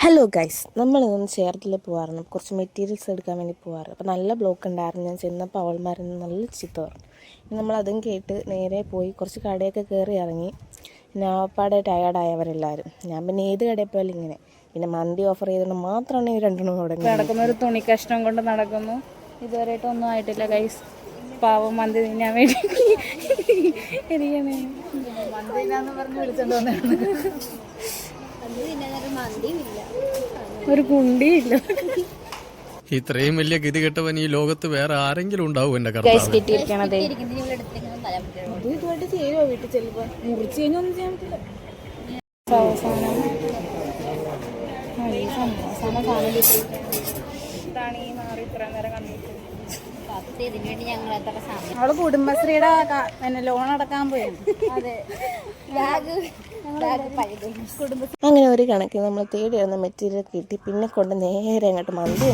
Hello guys, നമ്മളിന്ന് ചേർത്തല പോകാറുണ്ട്. കുറച്ച് മെറ്റീരിയൽസ് എടുക്കാൻ വേണ്ടി പോകാറ്. അപ്പോൾ നല്ല ബ്ലോക്ക് ഉണ്ടായിരുന്നു. ഞാൻ ചെന്നപ്പോൾ അവൾമാരിന്ന് നല്ല ചീത്ത പറഞ്ഞു. നമ്മളതും കേട്ട് നേരെ പോയി കുറച്ച് കടയൊക്കെ കയറി ഇറങ്ങി. പിന്നെ ആപ്പാടെ ടയേർഡായവരെല്ലാവരും. ഞാൻ പിന്നെ ഏത് കടയിൽ പോയാലും ഇങ്ങനെ. പിന്നെ മന്തി ഓഫർ ചെയ്തുകൊണ്ട് മാത്രമാണ് ഈ രണ്ടെണ്ണം തുടങ്ങി. നടക്കുന്ന ഒരു തുണി കഷ്ണം കൊണ്ട് നടക്കുന്നു. ഇതുവരെയായിട്ടൊന്നും ആയിട്ടില്ല ഗൈസ്. പാവം മന്തി തിന്നാൻ വേണ്ടി മന്തിനാന്ന് പറഞ്ഞ് വിളിച്ചോണ്ട് വന്നതാണ്. ഒരു കുണ്ടിയില്ല. ഇത്രയും വലിയ ഗതി കെട്ടവൻ ഈ ലോകത്ത് വേറെ ആരെങ്കിലും ഉണ്ടാവും. എന്റെ കിട്ടിയിരിക്കണത് ഇതുമായിട്ട് ചെയ്യുമോ? വീട്ടിൽ ചെല്ലുമ്പോൾ മുറിച്ച് കഴിഞ്ഞൊന്നും ചെയ്യാൻ പറ്റില്ല. അവള് കുടുംബശ്രീയുടെ ലോൺ അടക്കാൻ പോയി. അങ്ങനെ ഒരു കണക്കിന് നമ്മൾ തേടി വരുന്ന മെറ്റീരിയൽ കിട്ടി. പിന്നെ കൊണ്ട് നേരെ അങ്ങോട്ട് മന്തി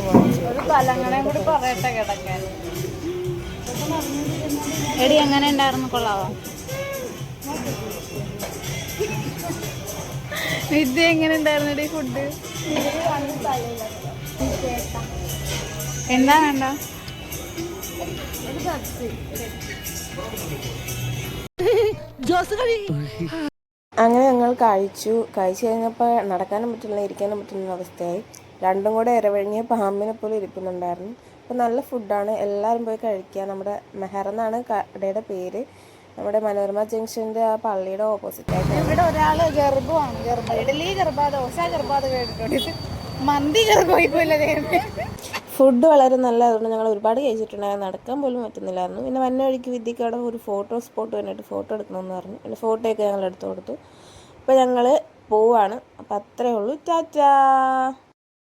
ഒരു തലങ്ങണയും കൂടി പറയട്ടെ കിടക്കാൻ. എടി എങ്ങനെ ഉണ്ടായിരുന്നു? കൊള്ളാവോ? വിദ്യ എങ്ങനെ ഉണ്ടായിരുന്നു എടി ഫുഡ്? എന്താ വേണ്ട? അങ്ങനെ ഞങ്ങൾ കഴിച്ചു കഴിഞ്ഞപ്പോൾ നടക്കാനും പറ്റില്ല, ഇരിക്കാനും പറ്റുന്ന അവസ്ഥയായി. രണ്ടും കൂടെ ഇരവഴിഞ്ഞ് പാമ്പിനെ പോലെ ഇരിക്കുന്നുണ്ടായിരുന്നു. അപ്പോൾ നല്ല ഫുഡാണ്, എല്ലാവരും പോയി കഴിക്കുക. നമ്മുടെ മെഹർ എന്നാണ് കടയുടെ പേര്. നമ്മുടെ മനോരമ ജംഗ്ഷൻ്റെ ആ പള്ളിയുടെ ഓപ്പോസിറ്റ് ആയിട്ട്. ഇവിടെ ഒരാൾ ഗർഭമാണ്. ഇഡലി ഗർഭ, ദോശ ഗർഭ കേട്ടിട്ടുണ്ട്. മന്തി ഗർഭമായിപ്പോയില്ല. ഫുഡ് വളരെ നല്ലതുകൊണ്ട് ഞങ്ങൾ ഒരുപാട് കഴിച്ചിട്ടുണ്ടായിരുന്നു. നടക്കാൻ പോലും പറ്റുന്നില്ലായിരുന്നു. പിന്നെ വന്ന വഴിക്ക് വിദ്യയ്ക്ക് അവിടെ ഒരു ഫോട്ടോ സ്പോട്ട് വേണ്ടിയിട്ട് ഫോട്ടോ എടുക്കണമെന്ന് പറഞ്ഞു. പിന്നെ ഫോട്ടോയൊക്കെ ഞങ്ങൾ എടുത്തു കൊടുത്തു. അപ്പോൾ ഞങ്ങൾ പോവാണ്. അപ്പോൾ അത്രയേ ഉള്ളൂ. ടാറ്റാ.